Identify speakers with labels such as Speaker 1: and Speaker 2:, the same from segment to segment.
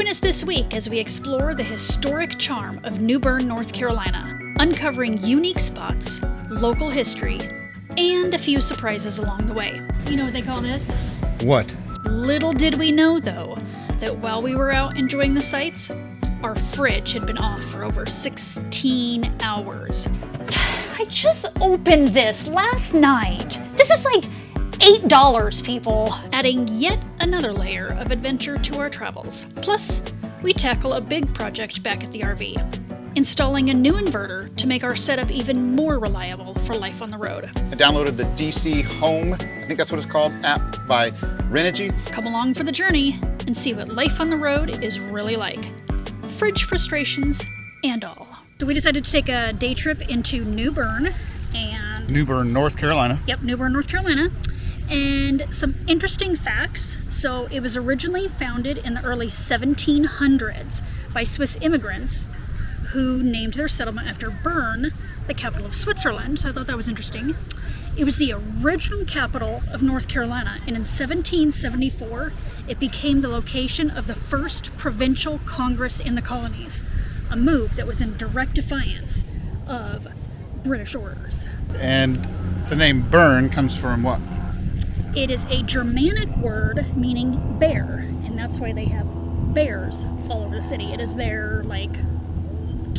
Speaker 1: Join us this week as we explore the historic charm of New Bern, North Carolina, uncovering unique spots, local history, and a few surprises along the way. You know what they call this?
Speaker 2: What?
Speaker 1: Little did we know, though, that while we were out enjoying the sights, our fridge had been off for over 16 hours. I just opened this last night. This is like $8, people. Adding yet another layer of adventure to our travels. Plus, we tackle a big project back at the RV, installing a new inverter to make our setup even more reliable for life on the road.
Speaker 2: I downloaded the DC Home, I think that's what it's called, app by Renogy.
Speaker 1: Come along for the journey and see what life on the road is really like. Fridge frustrations and all. So we decided to take a day trip into New Bern and...
Speaker 2: New Bern, North Carolina.
Speaker 1: Yep, New Bern, North Carolina. And some interesting facts. So it was originally founded in the early 1700s by Swiss immigrants who named their settlement after Bern, the capital of Switzerland. So I thought that was interesting. It was the original capital of North Carolina, and in 1774, it became the location of the first provincial congress in the colonies, a move that was in direct defiance of British orders.
Speaker 2: And the name Bern comes from what?
Speaker 1: It is a Germanic word meaning bear, and that's why they have bears all over the city. It is their,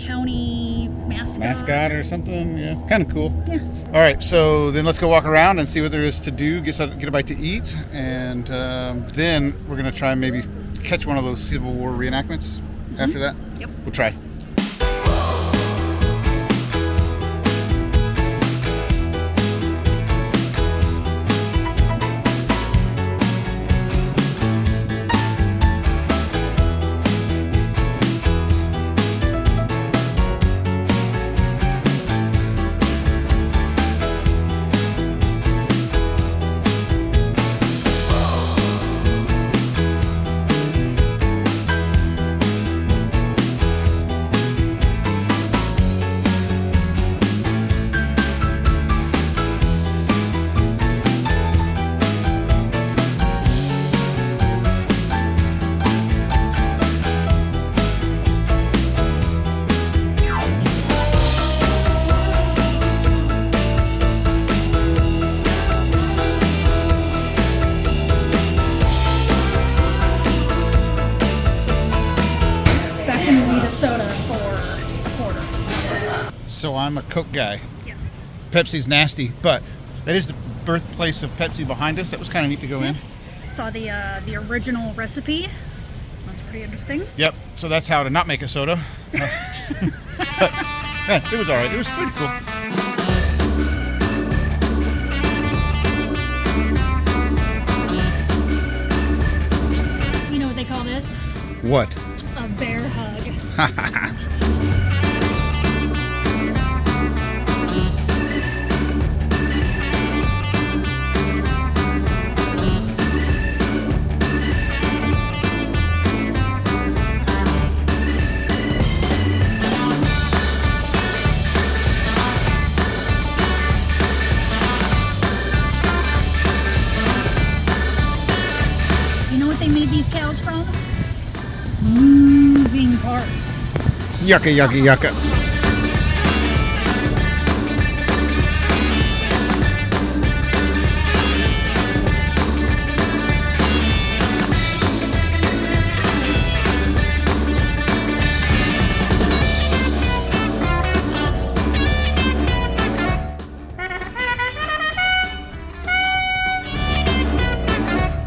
Speaker 1: county mascot
Speaker 2: Or something, yeah. Kind of cool.
Speaker 1: Yeah.
Speaker 2: All right, so then let's go walk around and see what there is to do, get a bite to eat, and then we're going to try and maybe catch one of those Civil War reenactments after that.
Speaker 1: Yep.
Speaker 2: We'll try.
Speaker 1: Soda for a quarter.
Speaker 2: So I'm a Coke guy.
Speaker 1: Yes.
Speaker 2: Pepsi's nasty, but that is the birthplace of Pepsi behind us. That was kind of neat to go in.
Speaker 1: Saw the original recipe. That's pretty interesting.
Speaker 2: Yep. So that's how to not make a soda. But, yeah, it was all right. It was pretty cool.
Speaker 1: You know what they call this?
Speaker 2: What?
Speaker 1: A bear hug. You know what they made these cows from? Moving parts.
Speaker 2: Yucca, yucca, yucca.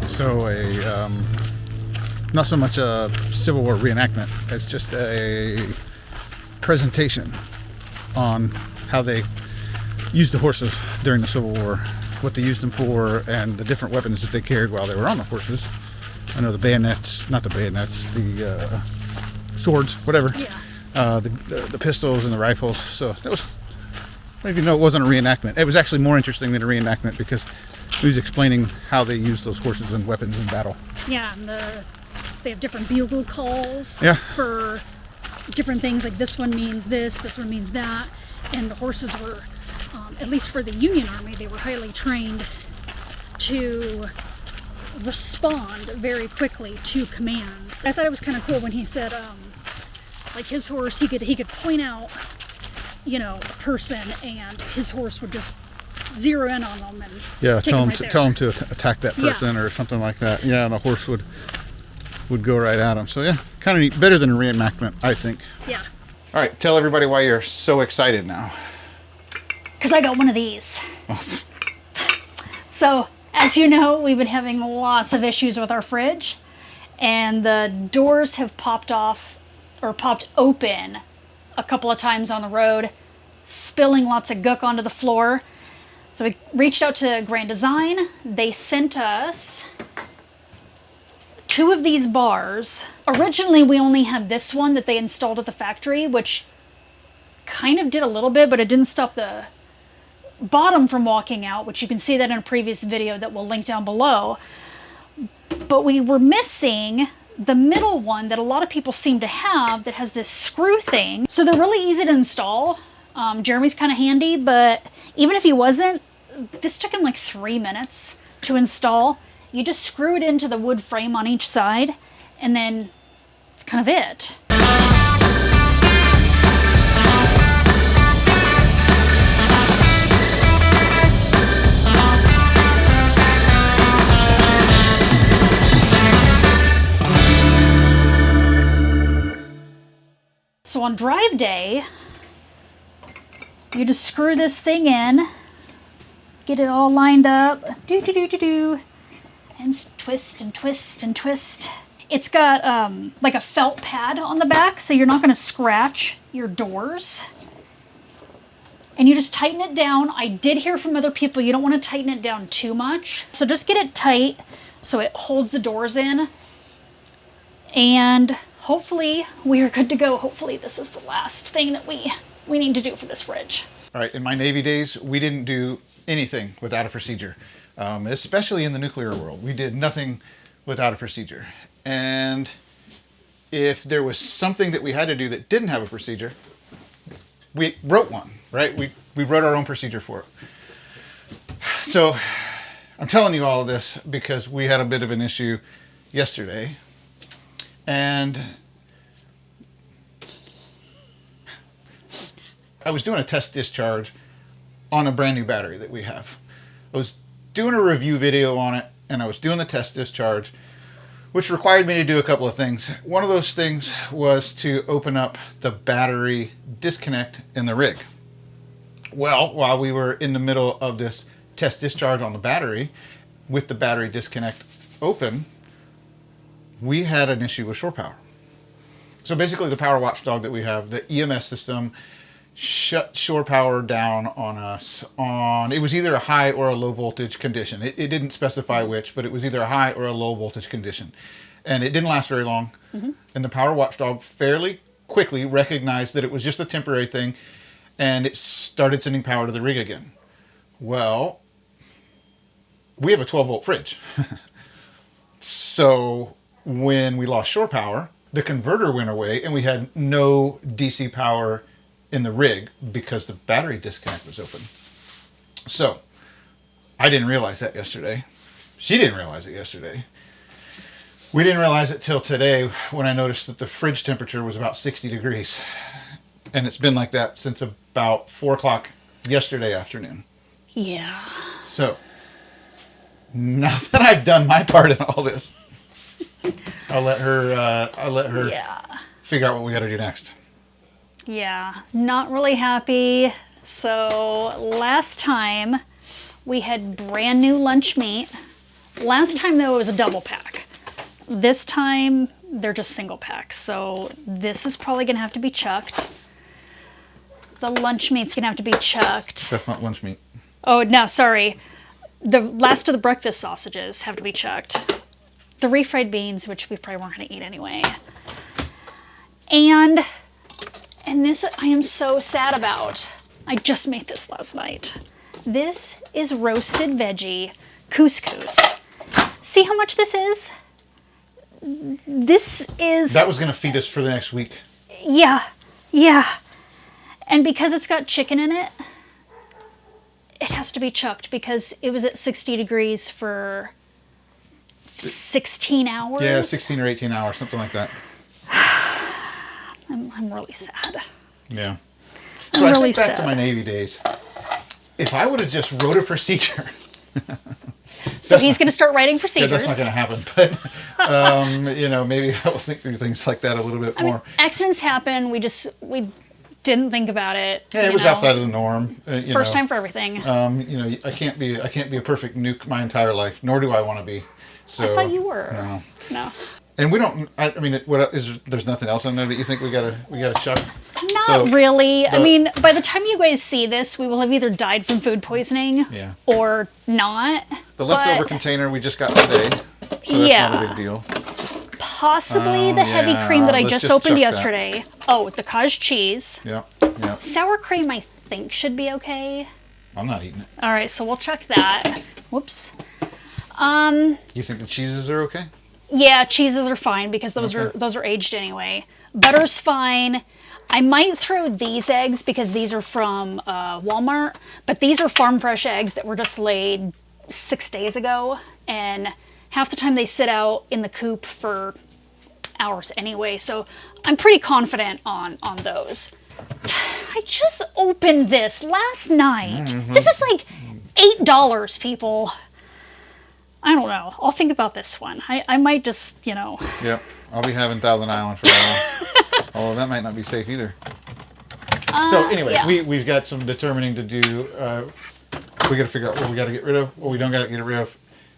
Speaker 2: So not so much a Civil War reenactment as just a presentation on how they used the horses during the Civil War, what they used them for, and the different weapons that they carried while they were on the horses. I know the bayonets, not the bayonets, the swords, whatever.
Speaker 1: Yeah.
Speaker 2: The pistols and the rifles. So that was, maybe no, it wasn't a reenactment. It was actually more interesting than a reenactment because he was explaining how they used those horses and weapons in battle.
Speaker 1: Yeah, and they have different bugle calls for different things. Like this one means this one means that. And the horses were, at least for the Union Army, they were highly trained to respond very quickly to commands. I thought it was kind of cool when he said, like his horse, he could point out, you know, a person, and his horse would just zero in on them and
Speaker 2: tell him to attack that person or something like that. Yeah, and the horse would go right at him. So yeah, kind of neat. Better than a reenactment, I think.
Speaker 1: Yeah.
Speaker 2: All right, tell everybody why you're so excited now.
Speaker 1: Because I got one of these. So, as you know, we've been having lots of issues with our fridge, and the doors have popped off or popped open a couple of times on the road, spilling lots of gook onto the floor. So we reached out to Grand Design. They sent us 2 of these bars. Originally, we only had this one that they installed at the factory, which kind of did a little bit, but it didn't stop the bottom from walking out, which you can see that in a previous video that we'll link down below. But we were missing the middle one that a lot of people seem to have that has this screw thing. So they're really easy to install. Jeremy's kind of handy, but even if he wasn't, this took him like 3 minutes to install. You just screw it into the wood frame on each side, and then it's kind of it. So on drive day, you just screw this thing in, get it all lined up, and twist and twist and twist. It's got like a felt pad on the back, so you're not going to scratch your doors. And you just tighten it down. I did hear from other people you don't want to tighten it down too much. So just get it tight so it holds the doors in. And hopefully we are good to go. Hopefully this is the last thing that we need to do for this fridge.
Speaker 2: All right, in my Navy days, we didn't do anything without a procedure, especially in the nuclear world. We did nothing without a procedure. And if there was something that we had to do that didn't have a procedure, we wrote one, right? We wrote our own procedure for it. So I'm telling you all of this because we had a bit of an issue yesterday. And I was doing a test discharge on a brand new battery that we have. I was doing a review video on it, and I was doing the test discharge, which required me to do a couple of things. One of those things was to open up the battery disconnect in the rig. Well, while we were in the middle of this test discharge on the battery, with the battery disconnect open, we had an issue with shore power. So basically the power watchdog that we have, the EMS system, shut shore power down on us on, it was either a high or a low voltage condition. It didn't specify which, but it was either a high or a low voltage condition. And it didn't last very long. Mm-hmm. And the power watchdog fairly quickly recognized that it was just a temporary thing, and it started sending power to the rig again. Well, we have a 12-volt fridge. So when we lost shore power, the converter went away and we had no DC power in the rig because the battery disconnect was open. So I didn't realize that yesterday. She didn't realize it yesterday. We didn't realize it till today when I noticed that the fridge temperature was about 60 degrees. And it's been like that since about 4 o'clock yesterday afternoon.
Speaker 1: Yeah.
Speaker 2: So now that I've done my part in all this, I'll let her figure out what we got to do next.
Speaker 1: Yeah, not really happy. So last time we had brand new lunch meat. Last time though it was a double pack. This time they're just single packs. So this is probably gonna have to be chucked. The lunch meat's gonna have to be chucked.
Speaker 2: That's not lunch meat.
Speaker 1: Oh no, sorry. The last of the breakfast sausages have to be chucked. The refried beans, which we probably weren't going to eat anyway. And this I am so sad about. I just made this last night. This is roasted veggie couscous. See how much this is? This is...
Speaker 2: That was going to feed us for the next week.
Speaker 1: Yeah, yeah. And because it's got chicken in it, it has to be chucked because it was at 60 degrees for 16 hours.
Speaker 2: Yeah, 16 or 18 hours, something like that.
Speaker 1: I'm really sad.
Speaker 2: Yeah. So
Speaker 1: I'm
Speaker 2: I
Speaker 1: really
Speaker 2: think back
Speaker 1: sad.
Speaker 2: to my Navy days. If I would have just wrote a procedure.
Speaker 1: So he's going to start writing
Speaker 2: Yeah,
Speaker 1: procedures.
Speaker 2: that's not going to happen. But, you know, maybe I will think through things like that a little bit more.
Speaker 1: Accidents happen. We didn't think about it.
Speaker 2: Yeah, it was outside of the norm.
Speaker 1: First time for everything.
Speaker 2: You know, I can't be a perfect nuke my entire life, nor do I want to be. So
Speaker 1: I thought you were.
Speaker 2: No.
Speaker 1: No.
Speaker 2: And we don't. I mean, there's nothing else on there that you think we gotta chuck?
Speaker 1: Not really. I mean, by the time you guys see this, we will have either died from food poisoning or not.
Speaker 2: The leftover container we just got today, so that's not a big deal.
Speaker 1: Possibly the heavy cream that I
Speaker 2: let's
Speaker 1: just
Speaker 2: just
Speaker 1: opened
Speaker 2: chuck
Speaker 1: yesterday. Oh, the cottage cheese.
Speaker 2: Yeah.
Speaker 1: Sour cream, I think, should be okay.
Speaker 2: I'm not eating it.
Speaker 1: All right, so we'll check that. Whoops.
Speaker 2: You think the cheeses are okay?
Speaker 1: Yeah, cheeses are fine because those are aged anyway. Butter's fine. I might throw these eggs because these are from Walmart, but these are farm fresh eggs that were just laid 6 days ago, and half the time they sit out in the coop for hours anyway, so I'm pretty confident on those. I just opened this last night. This is like $8, people. I don't know. I'll think about this one. I might just, you know.
Speaker 2: Yep. I'll be having Thousand Island for a while. Although that might not be safe either. So anyway, we've got some determining to do. We got to figure out what we got to get rid of, what we don't got to get rid of,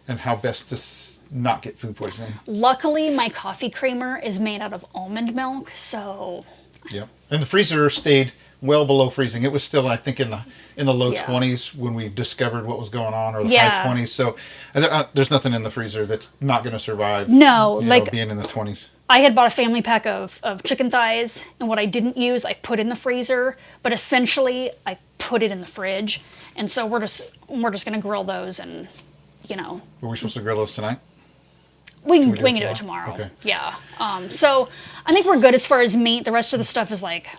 Speaker 2: and how best to not get food poisoning.
Speaker 1: Luckily, my coffee creamer is made out of almond milk, so.
Speaker 2: Yep. And the freezer stayed well below freezing. It was still, I think, in the low 20s when we discovered what was going on, or the high 20s. So there's nothing in the freezer that's not going to survive.
Speaker 1: No, like
Speaker 2: being in the 20s.
Speaker 1: I had bought a family pack of chicken thighs, and what I didn't use, I put in the freezer. But essentially, I put it in the fridge, and so we're just going to grill those, and you know.
Speaker 2: Were we supposed to grill those tonight?
Speaker 1: We can do it tomorrow.
Speaker 2: Okay.
Speaker 1: Yeah. So I think we're good as far as meat. The rest of the stuff is like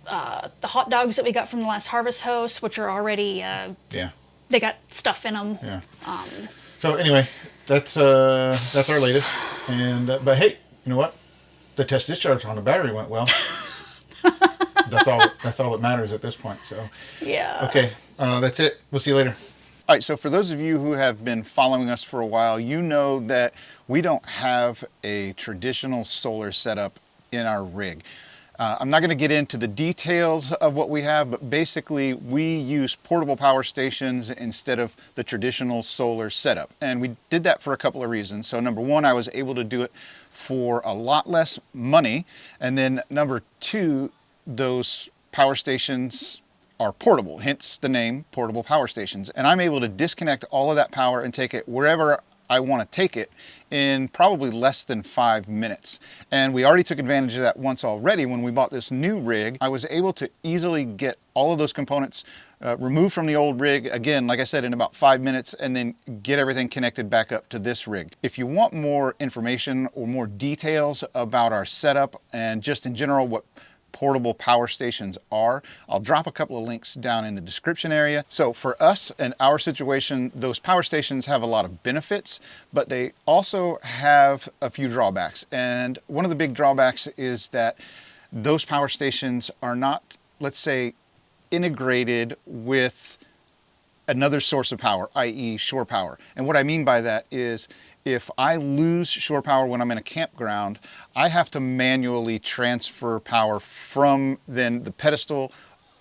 Speaker 1: the hot dogs that we got from the last Harvest Host, which are already they got stuff in them.
Speaker 2: Yeah. So anyway, that's our latest. And but hey, you know what? The test discharge on the battery went well. That's all that matters at this point. So
Speaker 1: yeah.
Speaker 2: Okay. That's it. We'll see you later. All right, so for those of you who have been following us for a while, you know that we don't have a traditional solar setup in our rig. I'm not going to get into the details of what we have, but basically we use portable power stations instead of the traditional solar setup. And we did that for a couple of reasons. So number one, I was able to do it for a lot less money. And then number two, those power stations are portable, hence the name portable power stations. And I'm able to disconnect all of that power and take it wherever I want to take it in probably less than 5 minutes. And we already took advantage of that once already when we bought this new rig. I was able to easily get all of those components removed from the old rig, again, like I said, in about 5 minutes, and then get everything connected back up to this rig. If you want more information or more details about our setup and just in general what portable power stations are, I'll drop a couple of links down in the description area. So for us and our situation, those power stations have a lot of benefits, but they also have a few drawbacks. And one of the big drawbacks is that those power stations are not, let's say, integrated with another source of power, i.e. shore power. And what I mean by that is if I lose shore power when I'm in a campground, I have to manually transfer power from then the pedestal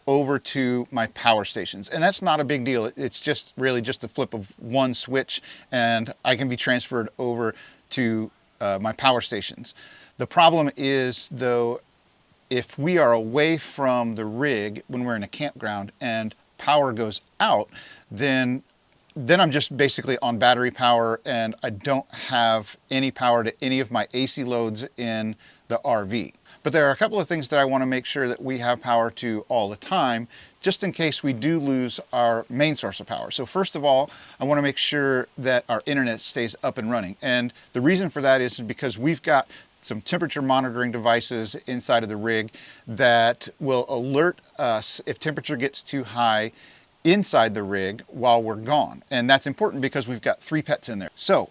Speaker 2: over to my power stations. And that's not a big deal. It's just really just the flip of one switch and I can be transferred over to my power stations. The problem is though, if we are away from the rig when we're in a campground and power goes out, then I'm just basically on battery power and I don't have any power to any of my AC loads in the RV. But there are a couple of things that I want to make sure that we have power to all the time, just in case we do lose our main source of power. So first of all, I want to make sure that our internet stays up and running. And the reason for that is because we've got some temperature monitoring devices inside of the rig that will alert us if temperature gets too high inside the rig while we're gone. And that's important because we've got 3 pets in there. So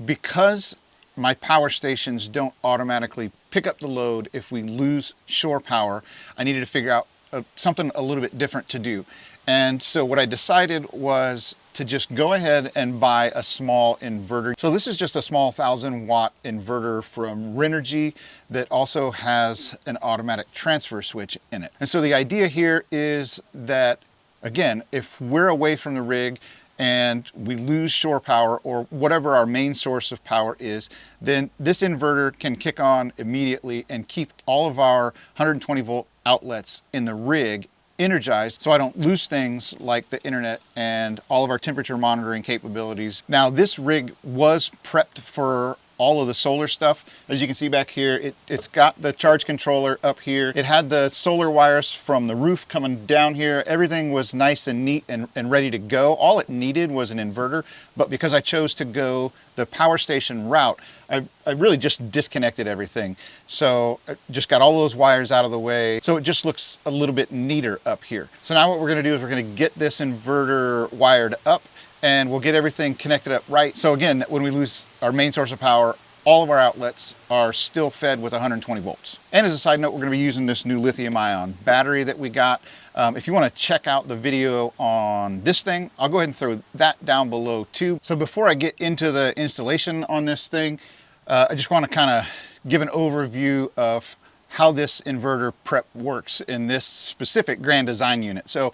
Speaker 2: because my power stations don't automatically pick up the load if we lose shore power, I needed to figure out something a little bit different to do. And so what I decided was to just go ahead and buy a small inverter. So this is just a small 1,000-watt inverter from Renergy that also has an automatic transfer switch in it. And so the idea here is that, again, if we're away from the rig and we lose shore power or whatever our main source of power is, then this inverter can kick on immediately and keep all of our 120 volt outlets in the rig energized, so I don't lose things like the internet and all of our temperature monitoring capabilities. Now, this rig was prepped for all of the solar stuff. As you can see back here, it's got the charge controller up here. It had the solar wires from the roof coming down here. Everything was nice and neat and ready to go. All it needed was an inverter, but because I chose to go the power station route, I really just disconnected everything. So I just got all those wires out of the way. So it just looks a little bit neater up here. So now what we're gonna do is we're gonna get this inverter wired up and we'll get everything connected up right. So again, when we lose our main source of power, all of our outlets are still fed with 120 volts. And as a side note, we're gonna be using this new lithium ion battery that we got. If you wanna check out the video on this thing, I'll go ahead and throw that down below too. So before I get into the installation on this thing, I just wanna kinda give an overview of how this inverter prep works in this specific Grand Design unit. So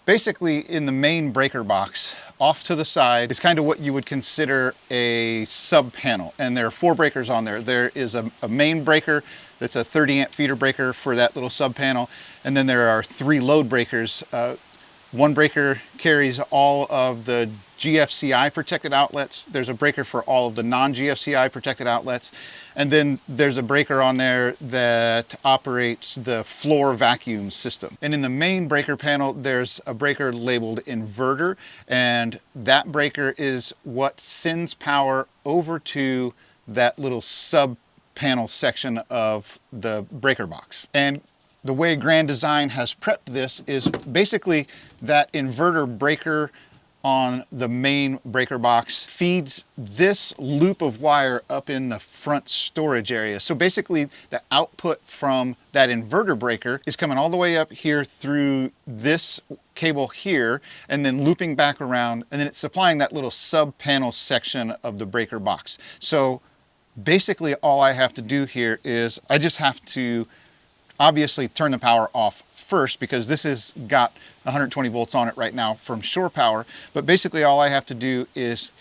Speaker 2: basically in the main breaker box, off to the side is kind of what you would consider a sub panel. And there are 4 breakers on there. There is a main breaker that's a 30 amp feeder breaker for that little sub panel. And then there are 3 load breakers. One breaker carries all of the GFCI protected outlets. There's a breaker for all of the non-GFCI protected outlets. And then there's a breaker on there that operates the floor vacuum system. And in the main breaker panel, there's a breaker labeled inverter. And that breaker is what sends power over to that little sub panel section of the breaker box. And the way Grand Design has prepped this is basically that inverter breaker on the main breaker box feeds this loop of wire up in the front storage area. So basically the output from that inverter breaker is coming all the way up here through this cable here and then looping back around, and then it's supplying that little sub panel section of the breaker box. So basically all I have to do here is I just have to obviously turn the power off first because this has got 120 volts on it right now from shore power. But basically all I have to do is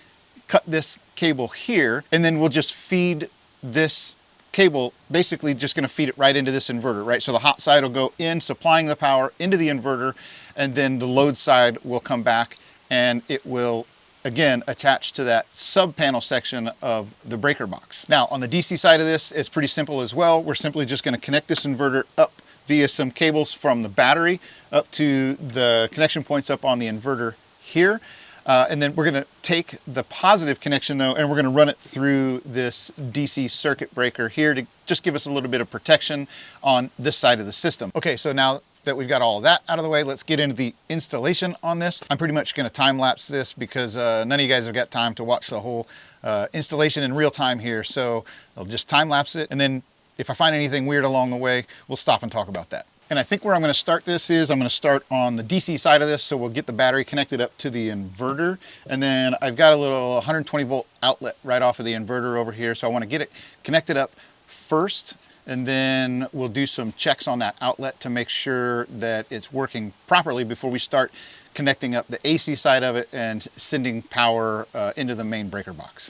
Speaker 2: cut this cable here and then we'll just feed this cable, basically just going to feed it right into this inverter, right? So the hot side will go in, supplying the power into the inverter, and then the load side will come back and it will again attached to that sub panel section of the breaker box. Now on the DC side of this, it's pretty simple as well. We're simply just going to connect this inverter up via some cables from the battery up to the connection points up on the inverter here. And then we're going to take the positive connection though, and we're going to run it through this DC circuit breaker here to just give us a little bit of protection on this side of the system. Okay, so now that we've got all of that out of the way, let's get into the installation on this. I'm pretty much going to time lapse this because none of you guys have got time to watch the whole installation in real time here. So I'll just time lapse it, and then if I find anything weird along the way, we'll stop and talk about that. And I think where I'm going to start this is I'm going to start on the DC side of this. So we'll get the battery connected up to the inverter. And then I've got a little 120 volt outlet right off of the inverter over here. So I want to get it connected up first. And then we'll do some checks on that outlet to make sure that it's working properly before we start connecting up the AC side of it and sending power into the main breaker box.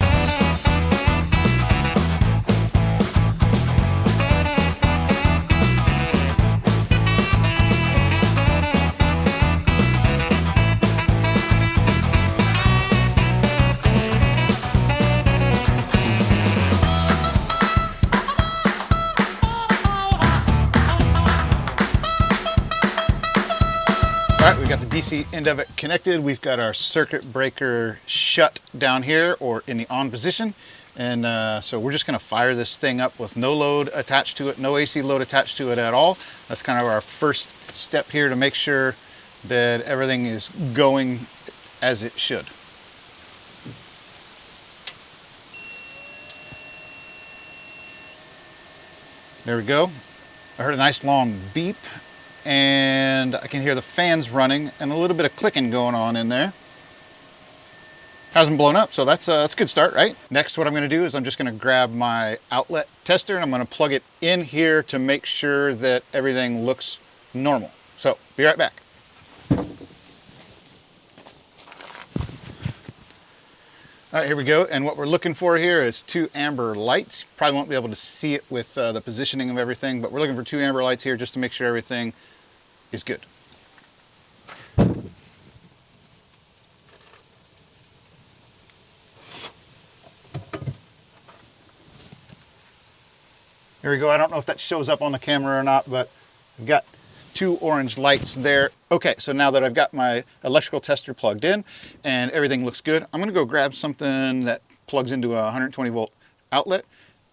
Speaker 2: All right, we've got the DC end of it connected. We've got our circuit breaker shut down here or in the on position. And so we're just gonna fire this thing up with no load attached to it, no AC load attached to it at all. That's kind of our first step here to make sure that everything is going as it should. There we go. I heard a nice long beep, and I can hear the fans running and a little bit of clicking going on in there. Hasn't blown up, so that's a good start, right? Next, what I'm going to do is I'm just going to grab my outlet tester and I'm going to plug it in here to make sure that everything looks normal. So, be right back. All right, here we go. And what we're looking for here is 2 amber lights. Probably won't be able to see it with the positioning of everything, but we're looking for 2 amber lights here just to make sure everything is good. Here we go. I don't know if that shows up on the camera or not, but I've got 2 orange lights there. Okay, so now that I've got my electrical tester plugged in and everything looks good, I'm gonna go grab something that plugs into a 120 volt outlet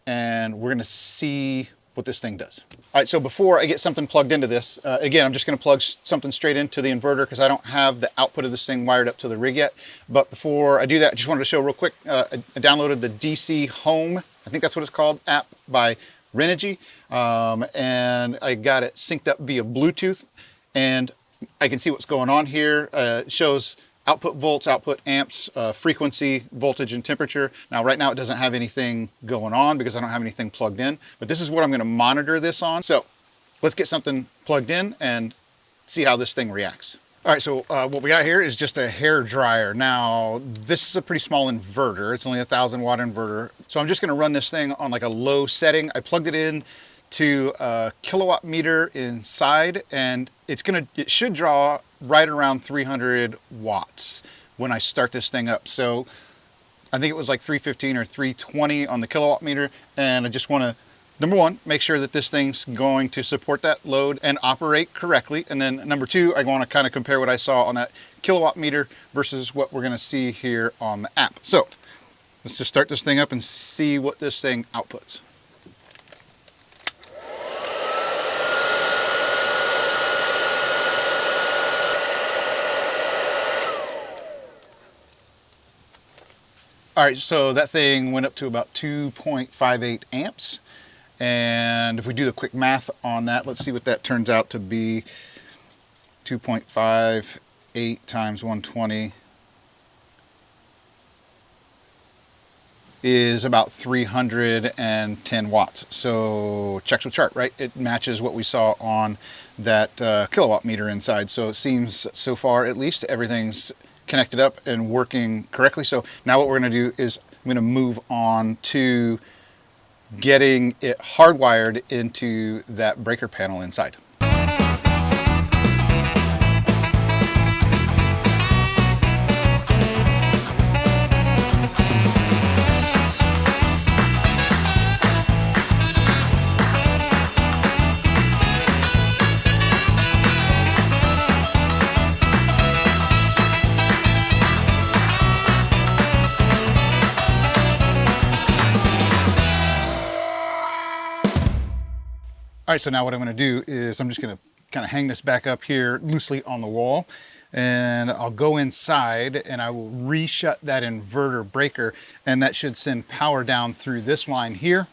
Speaker 2: and we're gonna see what this thing does. All right, so before I get something plugged into this, again, I'm just gonna plug something straight into the inverter because I don't have the output of this thing wired up to the rig yet. But before I do that, I just wanted to show real quick, I downloaded the DC Home, I think that's what it's called, app by Renogy, and I got it synced up via Bluetooth, and I can see what's going on here. It shows output volts, output amps, frequency, voltage, and temperature. Now, right now it doesn't have anything going on because I don't have anything plugged in, but this is what I'm going to monitor this on. So let's get something plugged in and see how this thing reacts. All right, so what we got here is just a hair dryer. Now, this is a pretty small inverter. It's only a 1,000 watt inverter. So I'm just gonna run this thing on like a low setting. I plugged it in to a kilowatt meter inside, and it should draw right around 300 watts when I start this thing up. So I think it was like 315 or 320 on the kilowatt meter, and I just wanna, number one, make sure that this thing's going to support that load and operate correctly. And then number two, I want to kind of compare what I saw on that kilowatt meter versus what we're going to see here on the app. So let's just start this thing up and see what this thing outputs. All right, so that thing went up to about 2.58 amps. And if we do the quick math on that, let's see what that turns out to be. 2.58 times 120 is about 310 watts. So checks with chart, right? It matches what we saw on that kilowatt meter inside. So it seems, so far at least, everything's connected up and working correctly. So now what we're gonna do is I'm gonna move on to getting it hardwired into that breaker panel inside. All right, so now what I'm going to do is I'm just going to kind of hang this back up here loosely on the wall, and I'll go inside and I will reshut that inverter breaker, and that should send power down through this line here,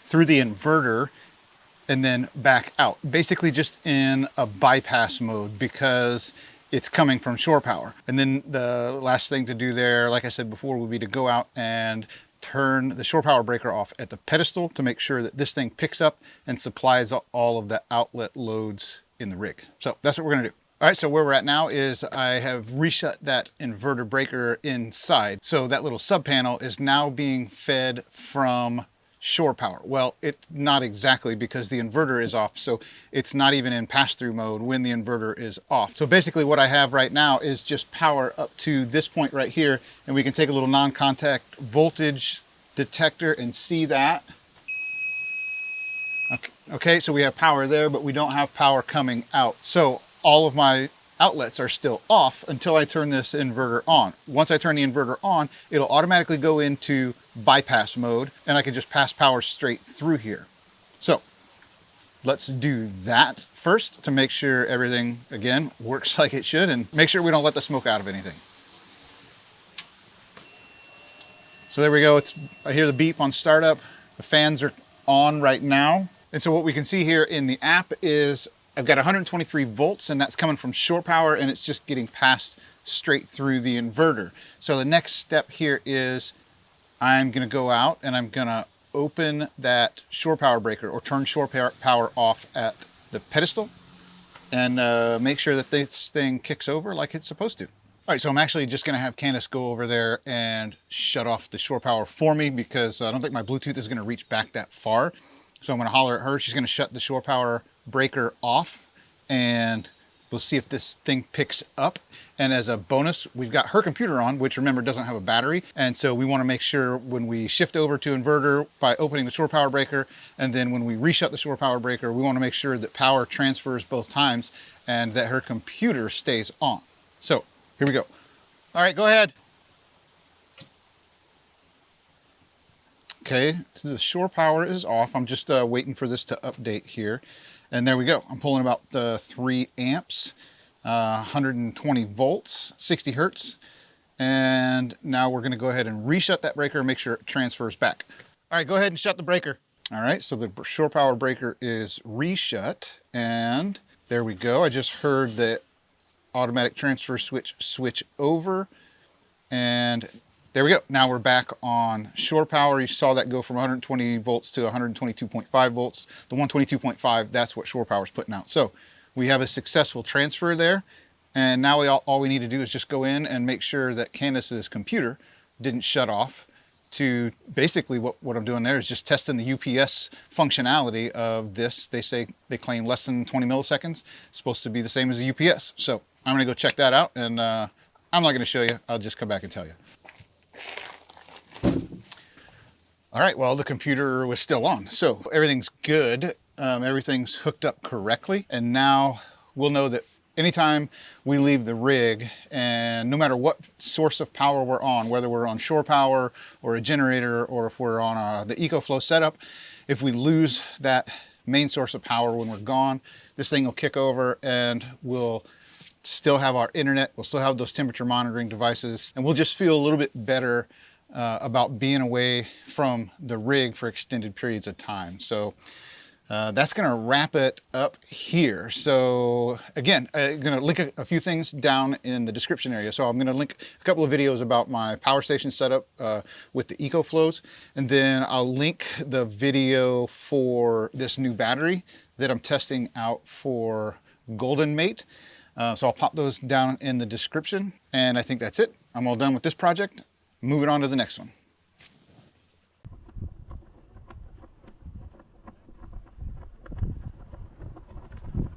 Speaker 2: through the inverter, and then back out. Basically just in a bypass mode because it's coming from shore power. And then the last thing to do there, like I said before, would be to go out and turn the shore power breaker off at the pedestal to make sure that this thing picks up and supplies all of the outlet loads in the rig. So that's what we're gonna do. All right, so where we're at now is I have reshut that inverter breaker inside. So that little sub panel is now being fed from shore power. Well, it's not exactly, because the inverter is off, so it's not even in pass-through mode when the inverter is off. So basically what I have right now is just power up to this point right here, and we can take a little non-contact voltage detector and see that. Okay, so we have power there, but we don't have power coming out. So all of my outlets are still off until I turn this inverter on. Once I turn the inverter on, it'll automatically go into bypass mode, and I can just pass power straight through here. So let's do that first to make sure everything, again, works like it should, and make sure we don't let the smoke out of anything. So there we go. I hear the beep on startup. The fans are on right now. And so what we can see here in the app is I've got 123 volts, and that's coming from shore power, and it's just getting passed straight through the inverter. So the next step here is I'm going to go out and I'm going to open that shore power breaker, or turn shore power off at the pedestal, and make sure that this thing kicks over like it's supposed to. All right, so I'm actually just going to have Candace go over there and shut off the shore power for me, because I don't think my Bluetooth is going to reach back that far. So I'm going to holler at her. She's going to shut the shore power breaker off, and we'll see if this thing picks up. And as a bonus, we've got her computer on, which, remember, doesn't have a battery. And so we want to make sure when we shift over to inverter by opening the shore power breaker, and then when we reshut the shore power breaker, we want to make sure that power transfers both times and that her computer stays on. So here we go. All right, go ahead. Okay, so the shore power is off. I'm just waiting for this to update here. And there we go. I'm pulling about 3 amps, 120 volts, 60 hertz. And now we're going to go ahead and reshut that breaker and make sure it transfers back. All right, go ahead and shut the breaker. All right, so the shore power breaker is reshut. And there we go. I just heard the automatic transfer switch over. And there we go. Now we're back on shore power. You saw that go from 120 volts to 122.5 volts. The 122.5, that's what shore power is putting out. So we have a successful transfer there. And now all we need to do is just go in and make sure that Candace's computer didn't shut off. To basically what I'm doing there is just testing the UPS functionality of this. They claim less than 20 milliseconds. It's supposed to be the same as the UPS. So I'm going to go check that out. And I'm not going to show you. I'll just come back and tell you. All right, well, the computer was still on, so everything's good. Everything's hooked up correctly, and now we'll know that anytime we leave the rig, and no matter what source of power we're on, whether we're on shore power or a generator, or if we're on the EcoFlow setup, if we lose that main source of power when we're gone, this thing will kick over and we'll still have our internet, we'll still have those temperature monitoring devices, and we'll just feel a little bit better about being away from the rig for extended periods of time. So that's going to wrap it up here. So again, I'm going to link a few things down in the description area. So I'm going to link a couple of videos about my power station setup with the EcoFlows, and then I'll link the video for this new battery that I'm testing out for Golden Mate. So I'll pop those down in the description, and I think that's it. I'm all done with this project. Moving on to the next one.